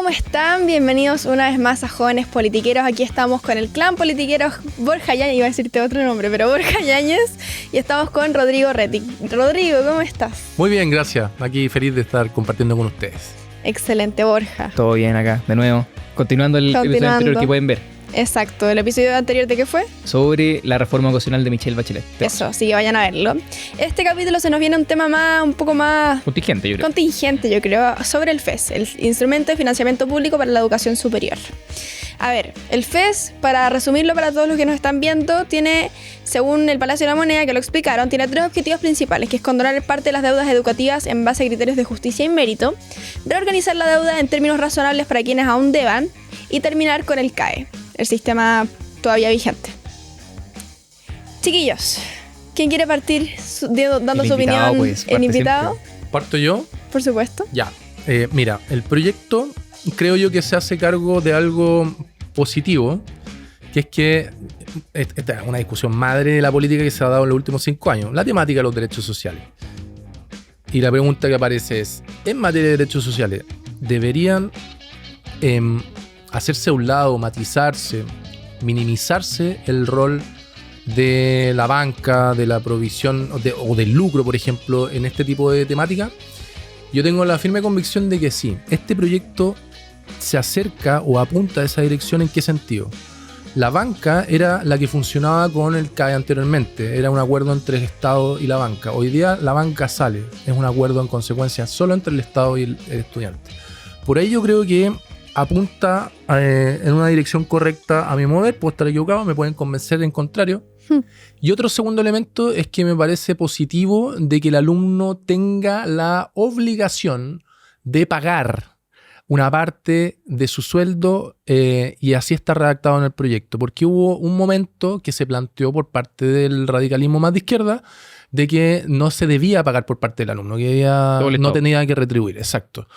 ¿cómo están? Bienvenidos una vez más a Jóvenes Politiqueros. Aquí estamos con el clan politiquero Borja Yáñez, iba a decirte otro nombre, pero Borja Yáñez, y estamos con Rodrigo Rettig. Rodrigo, ¿cómo estás? Muy bien, gracias. Aquí feliz de estar compartiendo con ustedes. Excelente, Borja. Todo bien acá, de nuevo. Continuando el episodio anterior que pueden ver. Exacto, ¿el episodio anterior de qué fue? Sobre la reforma ocupacional de Michelle Bachelet. Eso, así que vayan a verlo. Este capítulo se nos viene un tema un poco más... Contingente, yo creo. Sobre el FES, el Instrumento de Financiamiento Público para la Educación Superior. A ver, el FES, para resumirlo para todos los que nos están viendo, tiene, según el Palacio de la Moneda, que lo explicaron, tiene tres objetivos principales, que es condonar parte de las deudas educativas en base a criterios de justicia y mérito, reorganizar la deuda en términos razonables para quienes aún deban, y terminar con el CAE, el sistema todavía vigente. Chiquillos, ¿quién quiere partir dando su opinión? Pues, ¿El invitado? ¿Parto yo? Por supuesto. Ya. Mira, el proyecto creo yo que se hace cargo de algo positivo, que es que esta es una discusión madre de la política que se ha dado en los últimos 5 años, la temática de los derechos sociales. Y la pregunta que aparece es, en materia de derechos sociales, ¿deberían hacerse a un lado, matizarse, minimizarse el rol de la banca, de la provisión o del lucro, por ejemplo, en este tipo de temática? Yo tengo la firme convicción de que sí. Este proyecto se acerca o apunta a esa dirección. ¿En qué sentido? La banca era la que funcionaba con el CAE anteriormente. Era un acuerdo entre el Estado y la banca. Hoy día la banca sale. Es un acuerdo en consecuencia solo entre el Estado y el estudiante. Por ahí yo creo que apunta en una dirección correcta a mi mover. Puedo estar equivocado, me pueden convencer en contrario. Y otro segundo elemento es que me parece positivo de que el alumno tenga la obligación de pagar una parte de su sueldo y así está redactado en el proyecto. Porque hubo un momento que se planteó por parte del radicalismo más de izquierda de que no se debía pagar por parte del alumno, que no tenía que retribuir. Exacto.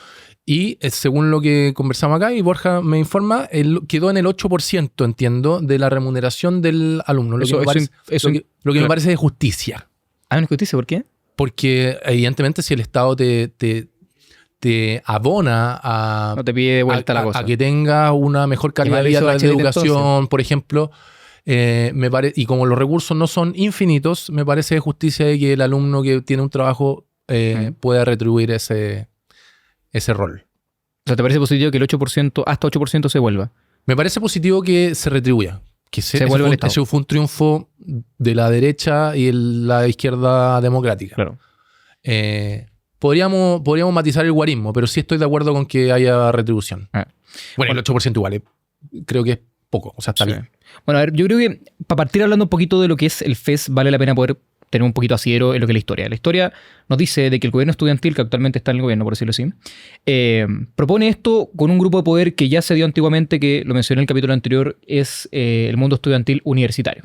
Y según lo que conversamos acá, y Borja me informa, quedó en el 8%, entiendo, de la remuneración del alumno. Lo que me parece de justicia. ¿Ah, ¿de justicia? ¿Por qué? Porque evidentemente si el Estado te abona a... No te pide de vuelta la cosa. A que tengas una mejor calidad de vida de educación, entonces, por ejemplo, y como los recursos no son infinitos, me parece de justicia de que el alumno que tiene un trabajo pueda retribuir ese rol. O sea, ¿te parece positivo que el 8%, hasta 8% se vuelva? Me parece positivo que se retribuya. Que se vuelva el Estado. Ese fue un triunfo de la derecha y la izquierda democrática. Claro. Podríamos matizar el guarismo, pero sí estoy de acuerdo con que haya retribución. Bueno, el 8% igual, creo que es poco, o sea, está bien. Bueno, a ver, yo creo que para partir hablando un poquito de lo que es el FES, vale la pena poder tener un poquito asidero en lo que es la historia. La historia nos dice de que el gobierno estudiantil, que actualmente está en el gobierno, por decirlo así, propone esto con un grupo de poder que ya se dio antiguamente, que lo mencioné en el capítulo anterior, es el mundo estudiantil universitario.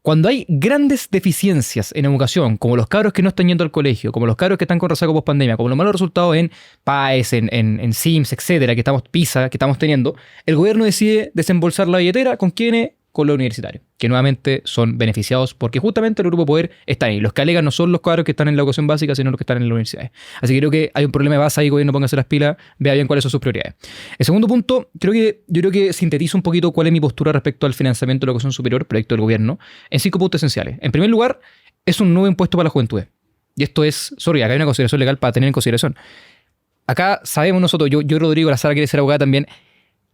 Cuando hay grandes deficiencias en educación, como los cabros que no están yendo al colegio, como los cabros que están con rezago post-pandemia, como los malos resultados en PAES, en SIMS, etcétera, PISA, que estamos teniendo, el gobierno decide desembolsar la billetera ¿con quiénes? Con los universitarios, que nuevamente son beneficiados porque justamente el grupo de poder está ahí. Los que alegan no son los cabros que están en la educación básica, sino los que están en las universidades. Así que creo que hay un problema de base ahí, gobierno, póngase las pilas, vea bien cuáles son sus prioridades. El segundo punto, yo creo que sintetizo un poquito cuál es mi postura respecto al financiamiento de la educación superior, proyecto del gobierno, en 5 puntos esenciales. En primer lugar, es un nuevo impuesto para la juventud. Y esto es, acá hay una consideración legal para tener en consideración. Acá sabemos nosotros, yo Rodrigo, la Sara quiere ser abogada también.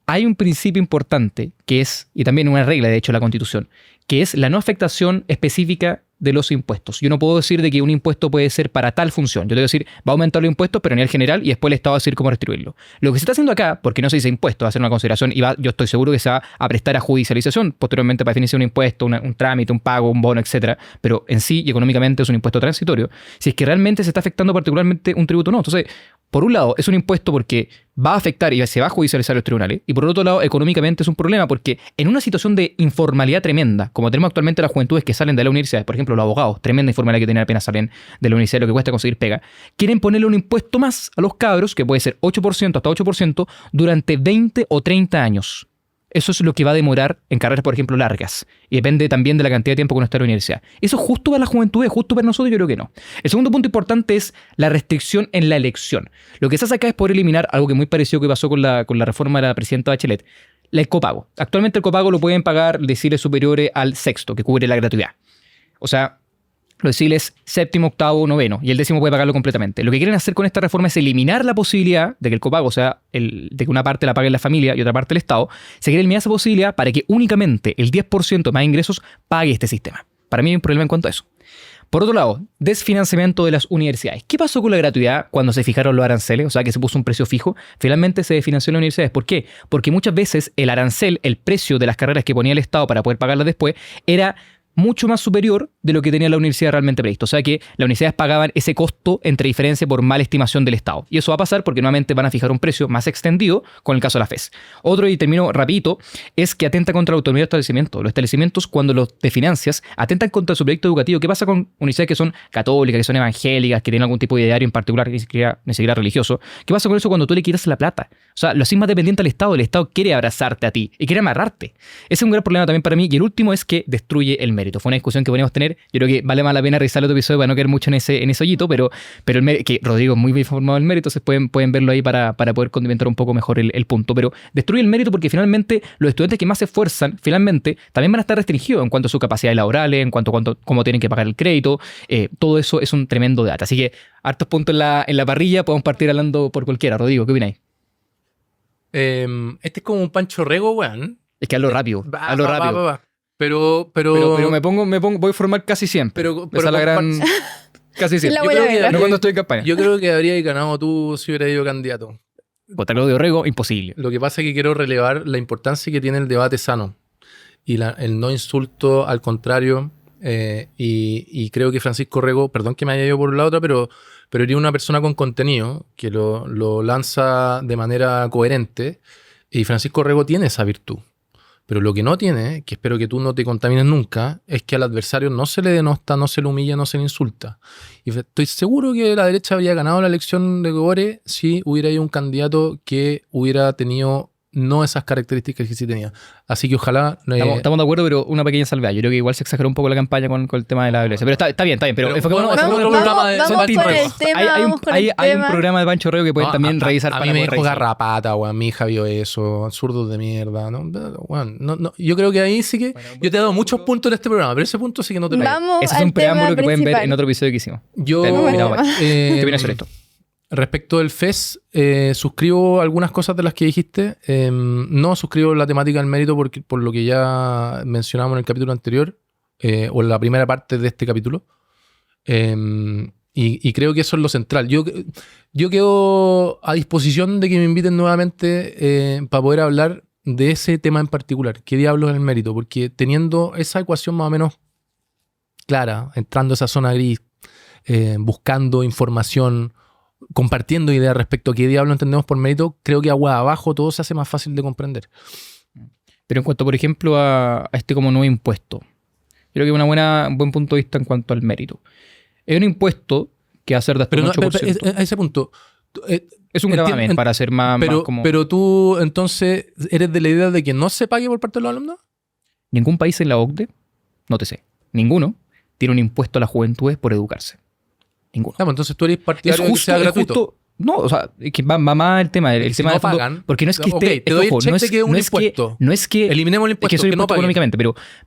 Hay un principio importante que es, y también una regla de hecho de la Constitución, que es la no afectación específica de los impuestos. Yo no puedo decir de que un impuesto puede ser para tal función. Yo te voy a decir, va a aumentar los impuestos, pero a nivel general, y después el Estado va a decir cómo restituirlo. Lo que se está haciendo acá, porque no se dice impuesto, va a ser una consideración, y yo estoy seguro que se va a prestar a judicialización posteriormente para definirse un impuesto, un trámite, un pago, un bono, etcétera. Pero en sí, y económicamente, es un impuesto transitorio. Si es que realmente se está afectando particularmente un tributo o no. Entonces, por un lado, es un impuesto porque va a afectar y se va a judicializar los tribunales. Y por otro lado, económicamente es un problema porque en una situación de informalidad tremenda, como tenemos actualmente las juventudes que salen de la universidad, por ejemplo, los abogados, tremenda informalidad que tienen apenas salen de la universidad, lo que cuesta conseguir pega, quieren ponerle un impuesto más a los cabros, que puede ser 8%, hasta 8%, durante 20 o 30 años. eso es lo que va a demorar en carreras, por ejemplo, largas. Y depende también de la cantidad de tiempo que uno está en la universidad. ¿Eso es justo para la juventud? ¿Es justo para nosotros? Yo creo que no. El segundo punto importante es la restricción en la elección. Lo que se hace acá es poder eliminar algo que muy parecido que pasó con la reforma de la presidenta Bachelet. El copago. Actualmente el copago lo pueden pagar deciles superiores al sexto, que cubre la gratuidad. O sea, los deciles séptimo, octavo, noveno, y el décimo puede pagarlo completamente. Lo que quieren hacer con esta reforma es eliminar la posibilidad de que el copago, o sea, de que una parte la pague la familia y otra parte el Estado. Se quiere eliminar esa posibilidad para que únicamente el 10% de más ingresos pague este sistema. Para mí hay un problema en cuanto a eso. Por otro lado, desfinanciamiento de las universidades. ¿Qué pasó con la gratuidad cuando se fijaron los aranceles? O sea, que se puso un precio fijo. Finalmente se desfinanció las universidades. ¿Por qué? Porque muchas veces el arancel, el precio de las carreras que ponía el Estado para poder pagarlas después, era mucho más superior de lo que tenía la universidad realmente previsto. O sea que las universidades pagaban ese costo entre diferencia por mala estimación del Estado. Y eso va a pasar porque nuevamente van a fijar un precio más extendido con el caso de la FES. Otro, y termino rapidito, es que atenta contra la autonomía de establecimientos. Los establecimientos, cuando los desfinancias, atentan contra su proyecto educativo. ¿Qué pasa con universidades que son católicas, que son evangélicas, que tienen algún tipo de ideario en particular, ni siquiera religioso? ¿Qué pasa con eso cuando tú le quitas la plata? O sea, lo haces más dependiente al Estado. El Estado quiere abrazarte a ti y quiere amarrarte. Ese es un gran problema también para mí. Y el último es que destruye el mérito. Fue una discusión que podríamos tener. Yo creo que vale más la pena revisar otro episodio para no caer mucho en ese hoyito, pero que Rodrigo es muy bien informado del mérito, entonces pueden verlo ahí para poder condimentar un poco mejor el punto. Pero destruye el mérito porque finalmente los estudiantes que más se esfuerzan, finalmente, también van a estar restringidos en cuanto a sus capacidades laborales, en cuanto a cómo tienen que pagar el crédito. Todo eso es un tremendo data. Así que hartos puntos en la parrilla, podemos partir hablando por cualquiera. Rodrigo, ¿qué opináis? Este es como un Pancho Rego, weón. Es que hazlo rápido. Hazlo rápido. Va. Pero me pongo, voy a formar casi siempre. Pero la gran... Casi siempre. No cuando estoy en campaña. Yo creo que habrías ganado tú si hubieras ido candidato. Contra Claudio Rego, imposible. Lo que pasa es que quiero relevar la importancia que tiene el debate sano y el no insulto, al contrario. Y creo que Francisco Rego, perdón que me haya ido por la otra, pero eres una persona con contenido que lo lanza de manera coherente. Y Francisco Rego tiene esa virtud. Pero lo que no tiene, que espero que tú no te contamines nunca, es que al adversario no se le denosta, no se le humilla, no se le insulta. Y estoy seguro que la derecha habría ganado la elección de Gore si hubiera ido un candidato que hubiera tenido no esas características que sí tenía. Así que ojalá... Estamos de acuerdo, pero una pequeña salvedad. Yo creo que igual se exageró un poco la campaña con el tema de la violencia. Pero está bien. Pero hay un programa de Pancho Rego que pueden también revisar. A mí me dijo garrapata, weón. Mi hija vio eso. Zurdos de mierda. No, yo creo que ahí sí que... Yo te he dado muchos puntos en este programa, pero ese punto sí que no te lo doy. Ese es un preámbulo que pueden ver en otro episodio que hicimos. ¿Qué opinas sobre esto? Respecto del FES, suscribo algunas cosas de las que dijiste. No suscribo la temática del mérito por lo que ya mencionamos en el capítulo anterior, o en la primera parte de este capítulo. Y creo que eso es lo central. Yo quedo a disposición de que me inviten nuevamente para poder hablar de ese tema en particular. ¿Qué diablos es el mérito? Porque teniendo esa ecuación más o menos clara, entrando a esa zona gris, buscando información, compartiendo ideas respecto a qué diablo entendemos por mérito, creo que agua abajo todo se hace más fácil de comprender. Pero en cuanto, por ejemplo, a este como nuevo impuesto, creo que es un buen punto de vista en cuanto al mérito. Es un impuesto que va a ser de hasta un 8%. A ese punto... es un gravamen para hacer más como... Pero tú, entonces, ¿eres de la idea de que no se pague por parte de los alumnos? Ningún país en la OCDE, nótese, ninguno, tiene un impuesto a las juventudes por educarse. Ninguno. Pues entonces tú eres partidario de que sea gratuito. No, o sea, es que va más el tema. El tema no pagan. Porque no es que esté... te doy el check de que es un impuesto. No es que... Eliminemos el impuesto, es que no económicamente,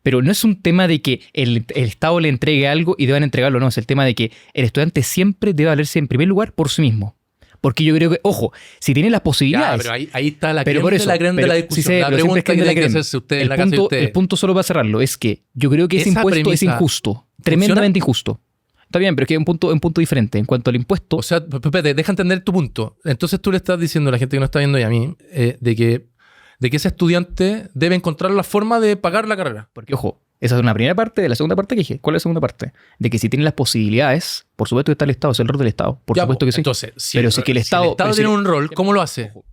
pero no es un tema de que el Estado le entregue algo y deban entregarlo, no. Es el tema de que el estudiante siempre debe valerse en primer lugar por sí mismo. Porque yo creo que, ojo, si tiene las posibilidades... Ya, pero ahí está la crema de la discusión. La pregunta que tiene que hacerse usted en la casa de ustedes. El punto solo para cerrarlo es que yo creo que ese impuesto es injusto. Tremendamente injusto. Está bien, pero es que es un punto diferente en cuanto al impuesto. O sea, Pepe, deja entender tu punto. Entonces tú le estás diciendo a la gente que no está viendo y a mí de que ese estudiante debe encontrar la forma de pagar la carrera. Porque, ojo, esa es una primera parte. De la segunda parte que dije, ¿cuál es la segunda parte? De que si tiene las posibilidades, por supuesto que está el Estado, es el rol del Estado. Por supuesto que sí. Entonces, pero si el Estado tiene un rol, ¿cómo lo hace? Ojo,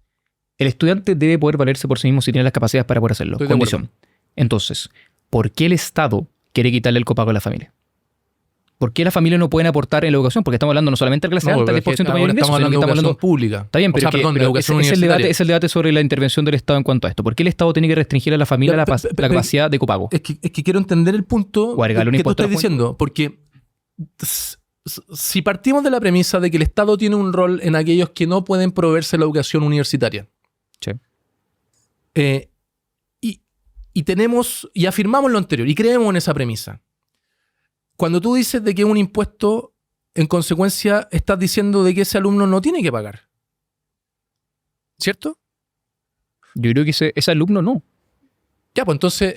el estudiante debe poder valerse por sí mismo si tiene las capacidades para poder hacerlo. Condición. Entonces, ¿por qué el Estado quiere quitarle el copago a la familia? ¿Por qué las familias no pueden aportar en la educación? Porque estamos hablando no solamente de la clase alta, 10% de mayor ingreso, estamos hablando de educación pública. Está bien, pero, de educación es universitaria. el debate sobre la intervención del Estado en cuanto a esto. ¿Por qué el Estado tiene que restringir a la familia la capacidad de copago? Es que quiero entender el punto que tú estás diciendo, porque si partimos de la premisa de que el Estado tiene un rol en aquellos que no pueden proveerse la educación universitaria, sí. Y afirmamos lo anterior y creemos en esa premisa. Cuando tú dices de que es un impuesto, en consecuencia estás diciendo de que ese alumno no tiene que pagar. ¿Cierto? Yo creo que ese alumno no. Ya, pues entonces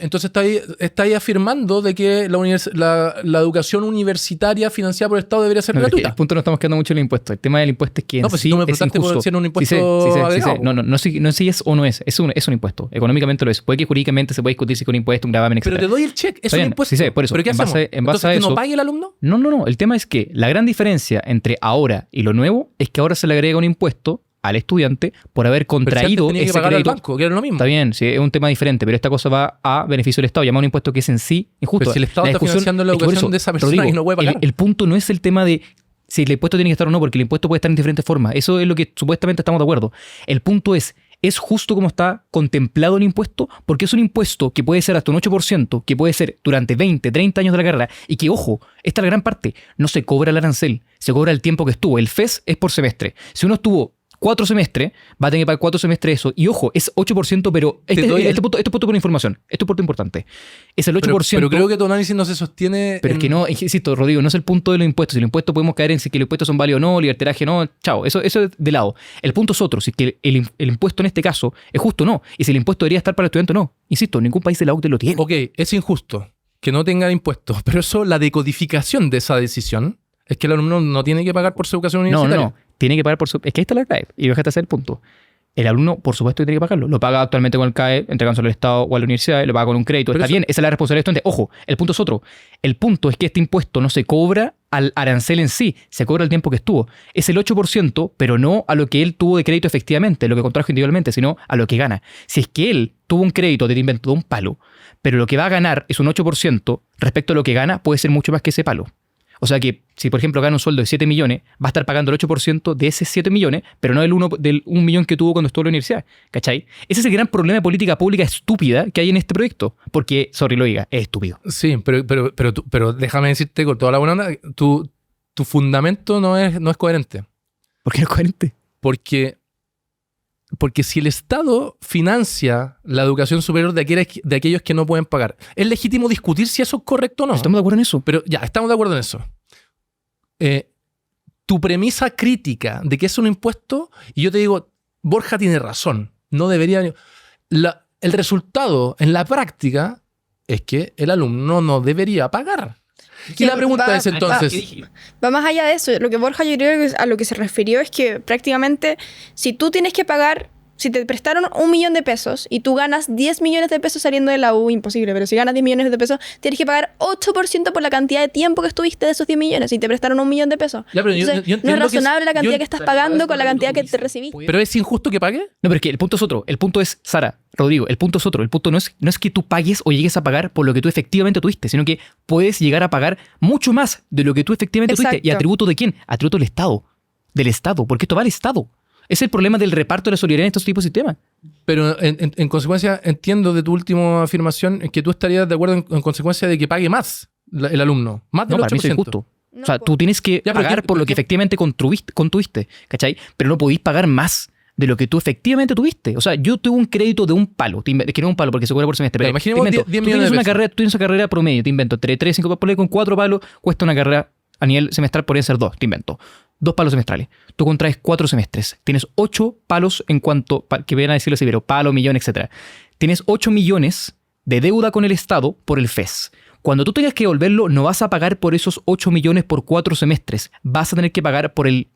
está ahí afirmando de que la educación universitaria financiada por el Estado debería ser gratuita. El punto no estamos quedando mucho en el impuesto. El tema del impuesto es que pues si tú me preguntaste por ser un impuesto agregado. No sé si es o no es. Es un impuesto. Económicamente lo es. Puede que jurídicamente se puede discutir si es un impuesto, un gravamen, etc. Pero te doy el check. Es un impuesto. Sí, por eso. ¿Pero qué hacemos? En base a eso, ¿que no pague el alumno? No. El tema es que la gran diferencia entre ahora y lo nuevo es que ahora se le agrega un impuesto al estudiante por haber contraído ese crédito. Al banco, que era lo mismo. Está bien, sí, es un tema diferente, pero esta cosa va a beneficio del Estado, llamado un impuesto que es en sí injusto. Pero si el Estado está financiando la educación de esa persona y no puede pagar. El punto no es el tema de si el impuesto tiene que estar o no, porque el impuesto puede estar en diferentes formas. Eso es lo que supuestamente estamos de acuerdo. El punto es justo como está contemplado el impuesto, porque es un impuesto que puede ser hasta un 8%, que puede ser durante 20, 30 años de la carrera, y que, ojo, esta es la gran parte, no se cobra el arancel, se cobra el tiempo que estuvo. El FES es por semestre. Si uno estuvo 4 semestres, va a tener que pagar 4 semestres eso. Y ojo, es 8%, pero este punto con información. Esto es punto importante. Es el 8%. Pero creo que tu análisis no se sostiene. Pero es que no, insisto, Rodrigo, no es el punto de los impuestos. Si los impuestos podemos caer en si que los impuestos son válidos o no, libertinaje no, chao. Eso es de lado. El punto es otro, si que el impuesto en este caso es justo o no. Y si el impuesto debería estar para el estudiante o no. Insisto, ningún país de la OCDE lo tiene. Ok, es injusto que no tengan impuestos, pero eso, la decodificación de esa decisión es que el alumno no tiene que pagar por su educación universitaria. No. Tiene que pagar por su... Es que ahí está la clave. Y déjate hacer el punto. El alumno, por supuesto, tiene que pagarlo. Lo paga actualmente con el CAE, entregándoselo al Estado o a la universidad, lo paga con un crédito. Pero está bien, esa es la responsabilidad del estudiante. Ojo, el punto es otro. El punto es que este impuesto no se cobra al arancel en sí, se cobra el tiempo que estuvo. Es el 8%, pero no a lo que él tuvo de crédito efectivamente, lo que contrajo individualmente, sino a lo que gana. Si es que él tuvo un crédito de invento de un palo, pero lo que va a ganar es un 8% respecto a lo que gana, puede ser mucho más que ese palo. O sea que, si por ejemplo gana un sueldo de 7 millones, va a estar pagando el 8% de ese 7 millones, pero no del 1 millón que tuvo cuando estuvo en la universidad. ¿Cachai? Ese es el gran problema de política pública estúpida que hay en este proyecto. Porque, sorry lo diga, es estúpido. Sí, pero déjame decirte con toda la buena onda, tu fundamento no es coherente. ¿Por qué no es coherente? Porque si el Estado financia la educación superior de aquellos que no pueden pagar, es legítimo discutir si eso es correcto o no. Estamos de acuerdo en eso. Pero ya, estamos de acuerdo en eso. Tu premisa crítica de que es un impuesto, y yo te digo, Borja tiene razón, no debería... El resultado en la práctica es que el alumno no debería pagar. Y la pregunta es entonces... Va más allá de eso. Lo que Borja yo creo que a lo que se refirió es que prácticamente si tú tienes que pagar, si te prestaron 1 millón de pesos y tú ganas 10 millones de pesos saliendo de la U, imposible, pero si ganas 10 millones de pesos, tienes que pagar 8% por la cantidad de tiempo que estuviste de esos 10 millones y te prestaron 1 millón de pesos. Ya, pero entonces, no es razonable la cantidad que estás pagando con la cantidad que te recibiste. ¿Pero es injusto que pague? No, pero es que el punto es otro. El punto es, Sara, Rodrigo, el punto es otro. El punto no es que tú pagues o llegues a pagar por lo que tú efectivamente tuviste, sino que puedes llegar a pagar mucho más de lo que tú efectivamente tuviste. ¿Y atributo de quién? Atributo del Estado. Del Estado, porque esto va al Estado. Es el problema del reparto de la solidaridad en estos tipos de sistemas. Pero en consecuencia, entiendo de tu última afirmación que tú estarías de acuerdo en consecuencia de que pague más el alumno. Más del 8%. Para mí eso es injusto. O sea, tú tienes que pagar por lo que efectivamente contuviste, ¿cachai? Pero no podís pagar más de lo que tú efectivamente tuviste. O sea, yo tuve un crédito de un palo, que no es un palo porque se cobra por semestre, pero imaginemos 10 millones de pesos. Tú tienes una carrera promedio, te invento, entre 3 y 5 palos, ponle con 4 palos, cuesta una carrera a nivel semestral, podrían ser 2, te invento. 2 palos semestrales. Tú contraes 4 semestres. Tienes 8 palos en cuanto, que vayan a decirlo así, pero palo, millón, etc. Tienes 8 millones de deuda con el Estado por el FES. Cuando tú tengas que devolverlo, no vas a pagar por esos 8 millones por 4 semestres. Vas a tener que pagar por el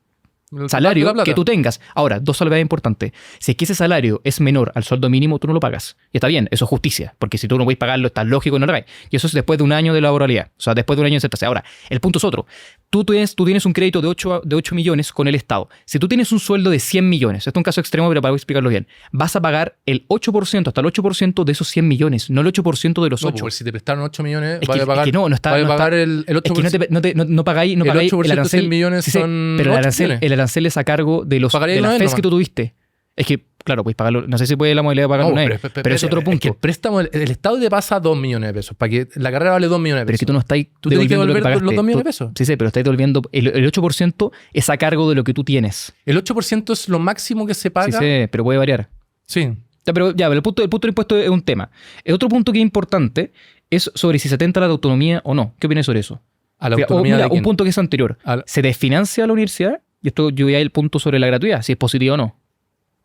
salario que tú tengas. Ahora, 2 salvedades importantes. Si es que ese salario es menor al sueldo mínimo, tú no lo pagas. Y está bien, eso es justicia. Porque si tú no puedes pagarlo, está lógico y no lo hagas. Y eso es después de un año de laboralidad. O sea, después de un año de insertarse. Ahora, el punto es otro. tú tienes un crédito de 8 millones con el Estado. Si tú tienes un sueldo de 100 millones, esto es un caso extremo, pero para explicarlo bien, vas a pagar el 8%, hasta el 8% de esos 100 millones, no el 8% de los 8. Pues si te prestaron 8 millones, Es vas a pagar, que no está, vas a no pagar está, el 8%. Es que no pagáis el 8% el arancel. 100 millones Sí, son pero 8 millones. el arancel es a cargo de las Pagaría FES que tú tuviste. Es que, claro, puedes pagarlo. No sé si puede la modalidad de pagarlo una vez, pero es otro punto. Es que el préstamo, el Estado te pasa 2 millones de pesos. Para que la carrera vale 2 millones de pesos. Pero es que tú no estás Tú tienes que devolviendo lo devolver los pagaste. 2 millones de pesos. Sí, pero estás devolviendo. El 8% es a cargo de lo que tú tienes. El 8% es lo máximo que se paga. Sí, pero puede variar. Sí. Pero el punto del impuesto es un tema. El otro punto que es importante es sobre si se atenta a la autonomía o no. ¿Qué opinas sobre eso? A la autonomía de un quién. punto que es anterior. ¿Se desfinancia la universidad? Y esto yo voy a el punto sobre la gratuidad, si es positivo o no.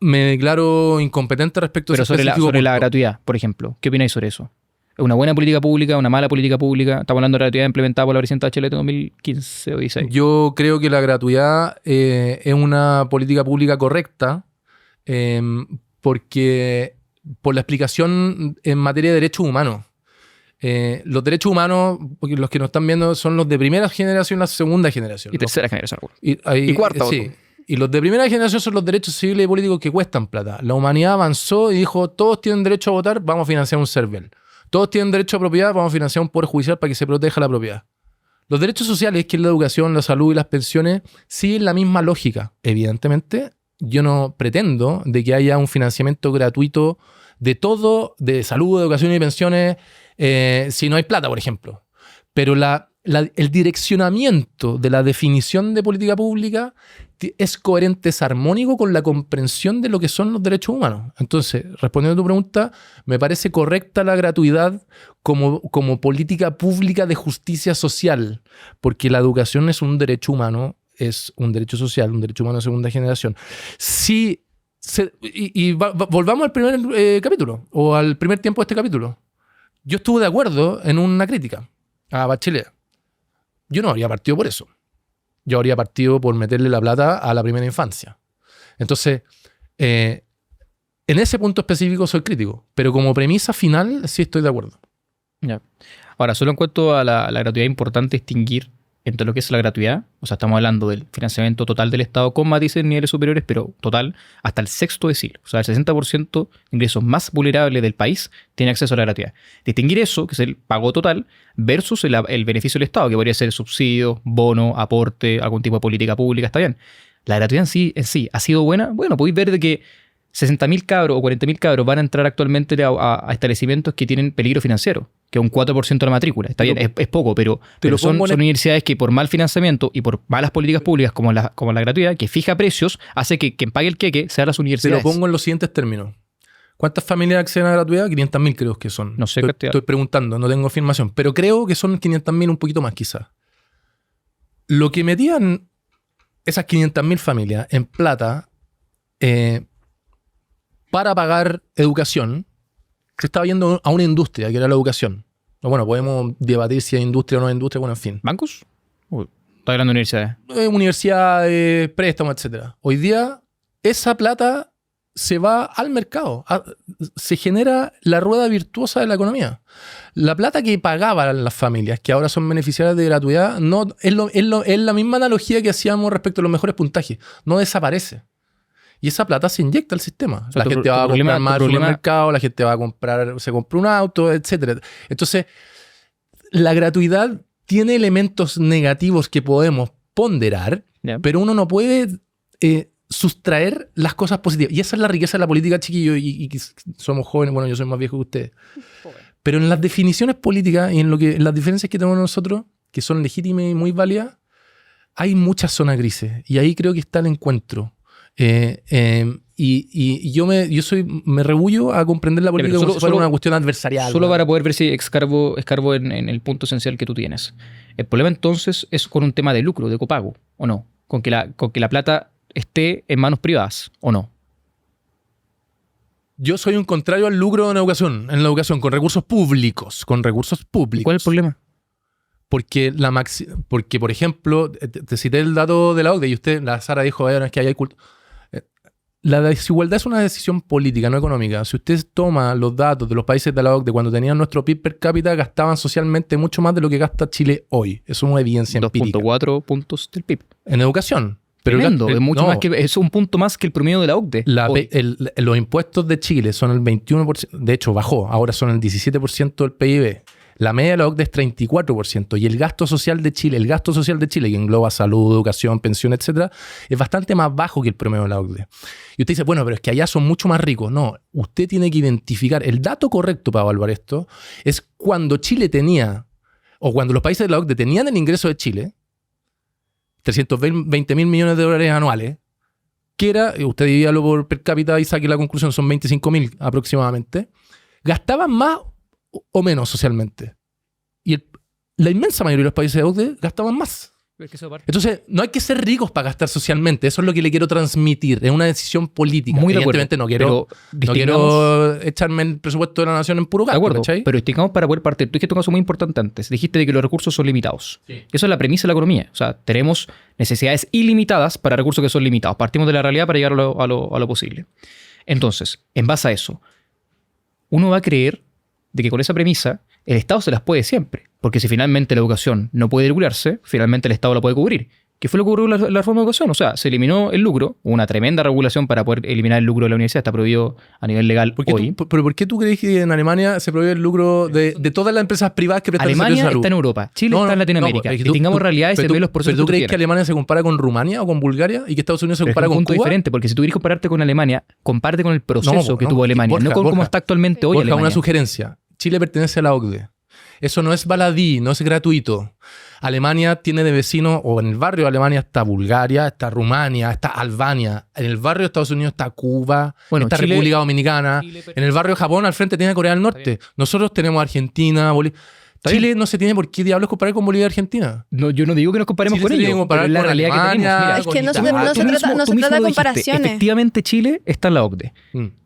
Me declaro incompetente respecto a Pero ese sobre la específico punto. gratuidad, por ejemplo. ¿Qué opináis sobre eso? ¿Es una buena política pública, una mala política pública? Estamos hablando de gratuidad implementada por la presidenta Bachelet en 2015 o 16. Yo creo que la gratuidad es una política pública correcta porque por la explicación en materia de derechos humanos. Los derechos humanos, porque los que nos están viendo son los de primera generación y la segunda generación. Y tercera generación. Y cuarta. Sí. Y los de primera generación son los derechos civiles y políticos que cuestan plata. La humanidad avanzó y dijo, todos tienen derecho a votar, vamos a financiar un CERVEL. Todos tienen derecho a propiedad, vamos a financiar un poder judicial para que se proteja la propiedad. Los derechos sociales, que es la educación, la salud y las pensiones, siguen la misma lógica. Evidentemente, yo no pretendo de que haya un financiamiento gratuito de todo, de salud, educación y pensiones, si no hay plata, por ejemplo. Pero el direccionamiento de la definición de política pública es coherente, es armónico con la comprensión de lo que son los derechos humanos. Entonces, respondiendo a tu pregunta, me parece correcta la gratuidad como política pública de justicia social, porque la educación es un derecho humano, es un derecho social, un derecho humano de segunda generación. Volvamos al primer capítulo, o al primer tiempo de este capítulo. Yo estuve de acuerdo en una crítica a Bachelet. Yo no habría partido por eso. Yo habría partido por meterle la plata a la primera infancia. Entonces, en ese punto específico soy crítico, pero como premisa final sí estoy de acuerdo. Ya. Ahora, solo en cuanto a la gratuidad, es importante distinguir entre lo que es la gratuidad, o sea, estamos hablando del financiamiento total del Estado con matices en niveles superiores, pero total, hasta el sexto decil. O sea, el 60% de ingresos más vulnerables del país tiene acceso a la gratuidad. Distinguir eso, que es el pago total, versus el beneficio del Estado, que podría ser subsidio, bono, aporte, algún tipo de política pública, está bien. La gratuidad en sí ¿ha sido buena? Bueno, podéis ver de que 60.000 cabros o 40.000 cabros van a entrar actualmente a establecimientos que tienen peligro financiero, que es un 4% de la matrícula. Está bien, es poco, pero son universidades que por mal financiamiento y por malas políticas públicas como la gratuidad, que fija precios, hace que quien pague el queque sean las universidades. Te lo pongo en los siguientes términos. ¿Cuántas familias acceden a la gratuidad? 500.000 creo que son. No sé. Estoy preguntando, no tengo afirmación, pero creo que son 500.000, un poquito más quizás. Lo que metían esas 500.000 familias en plata para pagar educación, se estaba yendo a una industria, que era la educación. Bueno, podemos debatir si es industria o no es industria, bueno, en fin. ¿Bancos? Está hablando de universidades. Universidades, préstamos, etc. Hoy día, esa plata se va al mercado. Se genera la rueda virtuosa de la economía. La plata que pagaban las familias, que ahora son beneficiarias de gratuidad, no, es la misma analogía que hacíamos respecto a los mejores puntajes. No desaparece. Y esa plata se inyecta al sistema. O sea, la gente va a comprar más al supermercado, la gente va a comprar, se compra un auto, etc. Entonces, la gratuidad tiene elementos negativos que podemos ponderar, pero uno no puede sustraer las cosas positivas. Y esa es la riqueza de la política, chiquillos, y somos jóvenes, bueno, yo soy más viejo que ustedes. Pero en las definiciones políticas y en las diferencias que tenemos nosotros, que son legítimas y muy válidas, hay muchas zonas grises. Y ahí creo que está el encuentro. Y yo me rebullo a comprender la política como si fuera una cuestión adversarial. Solo para poder ver si escarbo en el punto esencial que tú tienes. El problema entonces es con un tema de lucro, de copago, ¿o no? Con que la plata esté en manos privadas, ¿o no? Yo soy un contrario al lucro en la educación, con recursos públicos. ¿Cuál es el problema? Porque, por ejemplo, te cité el dato de la OCDE y la Sara dijo, no es que hay culto. la desigualdad es una decisión política, no económica. Si usted toma los datos de los países de la OCDE, cuando tenían nuestro PIB per cápita, gastaban socialmente mucho más de lo que gasta Chile hoy. Eso es una evidencia empírica. 2.4 puntos del PIB. En educación. Pero Tremendo, es mucho más que, es un punto más que el promedio de la OCDE. Los impuestos de Chile son el 21%, de hecho bajó, ahora son el 17% del PIB. La media de la OCDE es 34%, y el gasto social de Chile, que engloba salud, educación, pensión, etcétera, es bastante más bajo que el promedio de la OCDE. Y usted dice, bueno, pero es que allá son mucho más ricos. No, usted tiene que identificar, el dato correcto para evaluar esto es cuando Chile tenía, o cuando los países de la OCDE tenían el ingreso de Chile, 320 mil millones de dólares anuales, que era, usted divídalo por per cápita y saque la conclusión, son 25 mil aproximadamente, gastaban más o menos socialmente. Y la inmensa mayoría de los países de OCDE gastaban más. Entonces, no hay que ser ricos para gastar socialmente. Eso es lo que le quiero transmitir. Es una decisión política. Muy Evidentemente no quiero echarme el presupuesto de la nación en puro gasto. De acuerdo, ¿cachai? pero distingamos para poder partir. Tú dijiste un caso muy importante antes. Dijiste de que los recursos son limitados. Sí. Eso es la premisa de la economía. O sea, tenemos necesidades ilimitadas para recursos que son limitados. Partimos de la realidad para llegar a lo posible. Entonces, en base a eso, uno va a creer de que con esa premisa el Estado se las puede siempre. Porque si finalmente la educación no puede regularse, finalmente el Estado la puede cubrir. ¿Qué fue lo que ocurrió en la reforma de educación? O sea, se eliminó el lucro, una tremenda regulación para poder eliminar el lucro de la universidad, está prohibido a nivel legal hoy. ¿Pero por qué tú crees que en Alemania se prohíbe el lucro de todas las empresas privadas que prestan servicios de salud? Alemania está en Europa, Chile está en Latinoamérica. Tengamos realidades y se ven los procesos. ¿Pero tú crees que Alemania se compara con Rumania o con Bulgaria y que Estados Unidos se compara con Cuba? Es un punto diferente, porque si tú quieres compararte con Alemania, comparte con el proceso que tuvo Alemania, no con cómo está actualmente hoy Alemania. Una sugerencia. Chile pertenece a la OCDE. Eso no es baladí, no es gratuito. Alemania tiene de vecino, o en el barrio de Alemania está Bulgaria, está Rumania, está Albania. En el barrio de Estados Unidos está Cuba, está Chile, República Dominicana. En el barrio de Japón, al frente tiene Corea del Norte. Nosotros tenemos Argentina, Bolivia. Chile no se tiene por qué diablos comparar con Bolivia y Argentina. No, yo no digo que nos comparemos con ellos, pero es la realidad que tenemos. Mira, es que no se trata de comparaciones. Efectivamente, Chile está en la OCDE.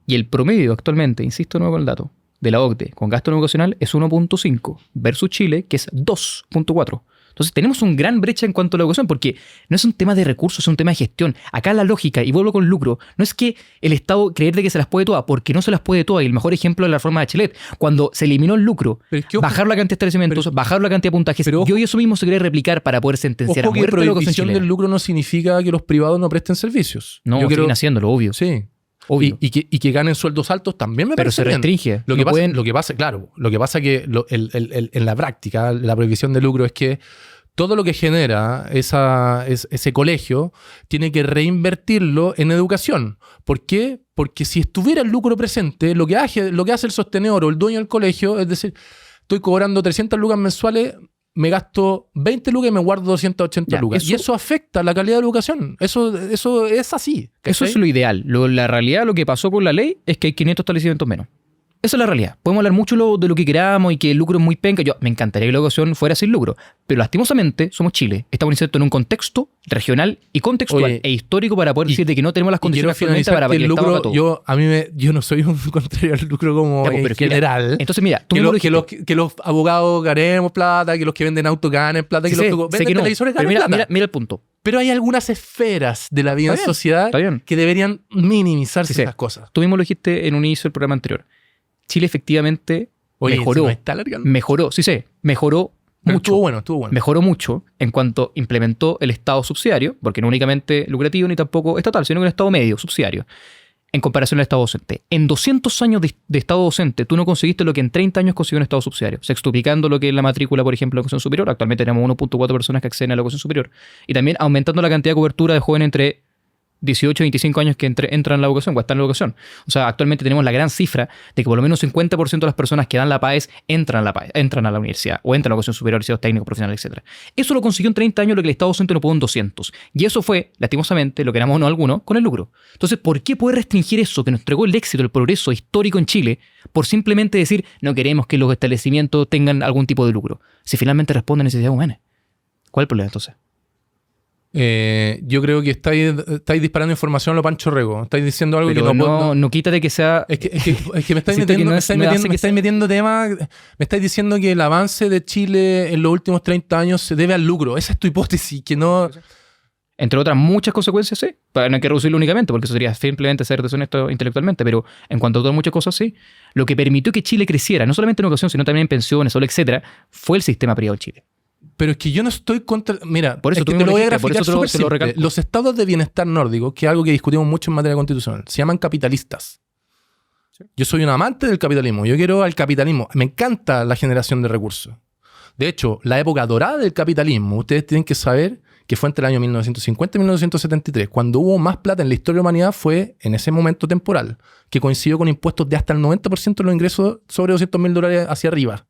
Y el promedio actualmente, insisto nuevo con el dato, de la OCDE con gasto no educacional es 1.5 versus Chile, que es 2.4. Entonces tenemos un gran brecha en cuanto a la educación, porque no es un tema de recursos, es un tema de gestión. Acá la lógica, y vuelvo con lucro, no es que el Estado creer de que se las puede todas, porque no se las puede todas. Y el mejor ejemplo es la reforma de Bachelet. Cuando se eliminó el lucro, bajaron la cantidad de establecimientos, bajaron la cantidad de puntajes, y hoy eso mismo se quiere replicar para poder sentenciar a muerte la educación chilena. Prohibición del lucro no significa que los privados no presten servicios. No, siguen haciéndolo, obvio. Sí. Y que ganen sueldos altos también me parece bien. Pero se restringe. Lo que pasa que en la práctica, la prohibición de lucro es que todo lo que genera ese colegio tiene que reinvertirlo en educación. ¿Por qué? Porque si estuviera el lucro presente, lo que hace el sostenedor o el dueño del colegio, es decir, estoy cobrando 300 lucas mensuales, me gasto 20 lucas y me guardo 280 lucas. Y eso afecta la calidad de la educación. Eso es así. ¿Cachai? Eso es lo ideal. La realidad, lo que pasó con la ley, es que hay 500 establecimientos menos. Esa es la realidad. Podemos hablar mucho de lo que queramos y que el lucro es muy penca. Me encantaría que la educación fuera sin lucro. Pero lastimosamente, somos Chile. Estamos insertos en un contexto regional y contextual e histórico para poder decir de que no tenemos las condiciones para que el Estado haga todo. Yo no soy un contrario al lucro como en general. Entonces, mira, tú que los abogados ganemos plata, que los que venden autos ganen plata, que los que venden televisores ganen plata. Mira el punto. Pero hay algunas esferas de la vida en sociedad que deberían minimizarse esas cosas. Tú mismo lo dijiste en un inicio del programa anterior. Chile efectivamente mejoró mucho. Estuvo bueno. Mejoró mucho en cuanto implementó el Estado subsidiario, porque no únicamente lucrativo ni tampoco estatal, sino que un Estado medio, subsidiario, en comparación al Estado docente. En 200 años de Estado docente, tú no conseguiste lo que en 30 años consiguió un Estado subsidiario, sextuplicando lo que es la matrícula, por ejemplo, de la educación superior. Actualmente tenemos 1.4 personas que acceden a la educación superior. Y también aumentando la cantidad de cobertura de jóvenes entre 18 y 25 años que entran en la educación o están en la educación. O sea, actualmente tenemos la gran cifra de que por lo menos 50% de las personas que dan la PAES entran a la universidad o entran a la educación superior, liceos técnicos, profesionales, etc. Eso lo consiguió en 30 años lo que el Estado docente no pudo en 200. Y eso fue, lastimosamente, lo queramos o no alguno, con el lucro. Entonces, ¿por qué poder restringir eso que nos entregó el éxito, el progreso histórico en Chile, por simplemente decir no queremos que los establecimientos tengan algún tipo de lucro? Si finalmente responden a necesidades humanas. ¿Cuál es el problema entonces? Yo creo que estáis disparando información a lo Pancho Rego. Estáis diciendo algo pero que no quítate que sea. Es que me estáis metiendo temas. Me estáis diciendo que el avance de Chile en los últimos 30 años se debe al lucro. Esa es tu hipótesis, que no. entre otras muchas consecuencias, sí. No hay que reducirlo únicamente, porque eso sería simplemente ser deshonesto intelectualmente, pero en cuanto a todas muchas cosas, sí. Lo que permitió que Chile creciera, no solamente en educación, sino también en pensiones, salud, etcétera, fue el sistema privado en Chile. Pero es que yo no estoy contra... Mira, Por eso es tú que mismo te lo voy a dijiste, por graficar eso súper te lo simple. recalco. Los estados de bienestar nórdicos, que es algo que discutimos mucho en materia constitucional, se llaman capitalistas. Yo soy un amante del capitalismo. Yo quiero al capitalismo. Me encanta la generación de recursos. De hecho, la época dorada del capitalismo, ustedes tienen que saber que fue entre el año 1950 y 1973. Cuando hubo más plata en la historia de la humanidad fue en ese momento temporal, que coincidió con impuestos de hasta el 90% de los ingresos sobre $200.000 hacia arriba.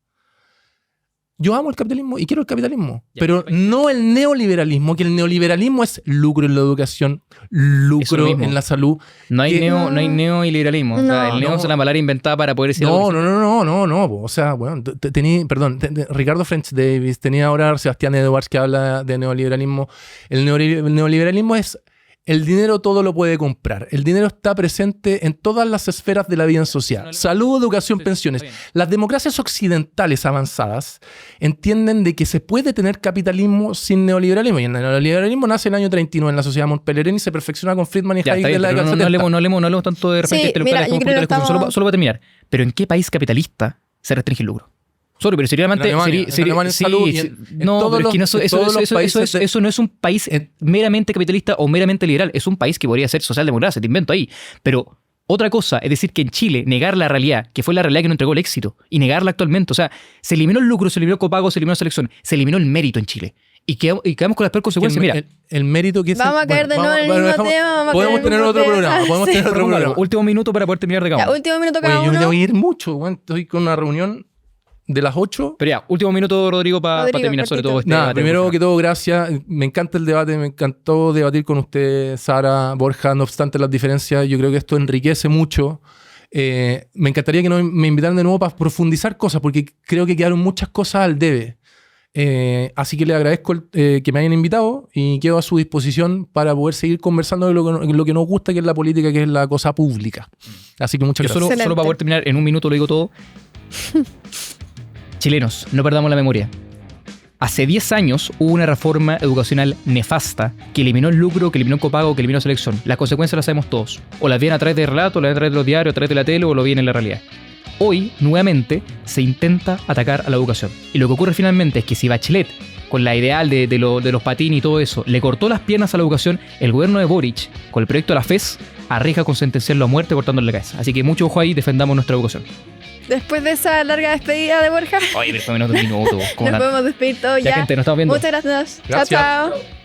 Yo amo el capitalismo y quiero el capitalismo, pero no el neoliberalismo, que el neoliberalismo es lucro en la educación, lucro en la salud. No hay que- neo y liberalismo. O sea, el neo No. es una palabra inventada para poder decir No, algo. no. O sea, bueno, Ricardo French Davis, tenía ahora Sebastián Edwards que habla de neoliberalismo. El neoliberalismo es el dinero todo lo puede comprar. El dinero está presente en todas las esferas de la vida social. Salud, educación, pensiones. Las democracias occidentales avanzadas entienden de que se puede tener capitalismo sin neoliberalismo. Y el neoliberalismo nace en el año 39 en la sociedad Montpellerin y se perfecciona con Friedman y Ya, está Hayek bien, en la pero década no del 70. hablemos tanto de referentes Sí, intelectuales mira, como yo creo que punto de discusión. estamos- Solo para terminar. ¿Pero en qué país capitalista se restringe el lucro? Sorry, pero seriamente... En Alemania, en salud y en no, todos pero es que los- en todos los países de- eso no es un país meramente capitalista o meramente liberal. Es un país que podría ser socialdemocracia, te invento ahí. Pero otra cosa es decir que en Chile negar la realidad, que fue la realidad que nos entregó el éxito, y negarla actualmente. O sea, se eliminó el lucro, se eliminó el copago, se eliminó la selección, se eliminó el mérito en Chile. Y quedamos con las peores consecuencias. Mira, el mérito que es... Vamos a caer de nuevo en el mismo tema, vamos a Podemos caer en el tener mismo otro tema. programa. Podemos Sí. tener otro propongo algo. programa. Último minuto para poder terminar de Ya, cabo. último minuto cada Oye, yo me uno. voy a ir mucho, weón. Estoy con una reunión de las 8. Pero ya, último minuto, Rodrigo, para Rodrigo, terminar sobre cortito. todo este Nada, debate primero que emocional. todo, gracias. Me encanta el debate, me encantó debatir con usted, Sara, Borja. No obstante las diferencias, yo creo que esto enriquece mucho. Me encantaría que me invitaran de nuevo para profundizar cosas, porque creo que quedaron muchas cosas al debe. Así que le agradezco que me hayan invitado y quedo a su disposición para poder seguir conversando de lo que nos gusta, que es la política, que es la cosa pública. Así que muchas Yo gracias. solo para poder terminar en un minuto lo digo todo. Chilenos, no perdamos la memoria. Hace 10 años hubo una reforma educacional nefasta que eliminó el lucro, que eliminó el copago, que eliminó la selección. Las consecuencias las sabemos todos. O las vienen a través de relatos, o las vienen a través de los diarios, a través de la tele, o lo vienen en la realidad. Hoy, nuevamente, se intenta atacar a la educación. Y lo que ocurre finalmente es que si Bachelet, con la ideal de los patines y todo eso, le cortó las piernas a la educación, el gobierno de Boric, con el proyecto de la FES, arriesga con sentenciarlo a muerte cortándole la cabeza. Así que mucho ojo ahí, defendamos nuestra educación. Después de esa larga despedida de Borja, Oye, después menos de un minuto. nos podemos despedir todos Ya, ya. gente, nos estamos viendo. Muchas gracias. Gracias. Chao, chao.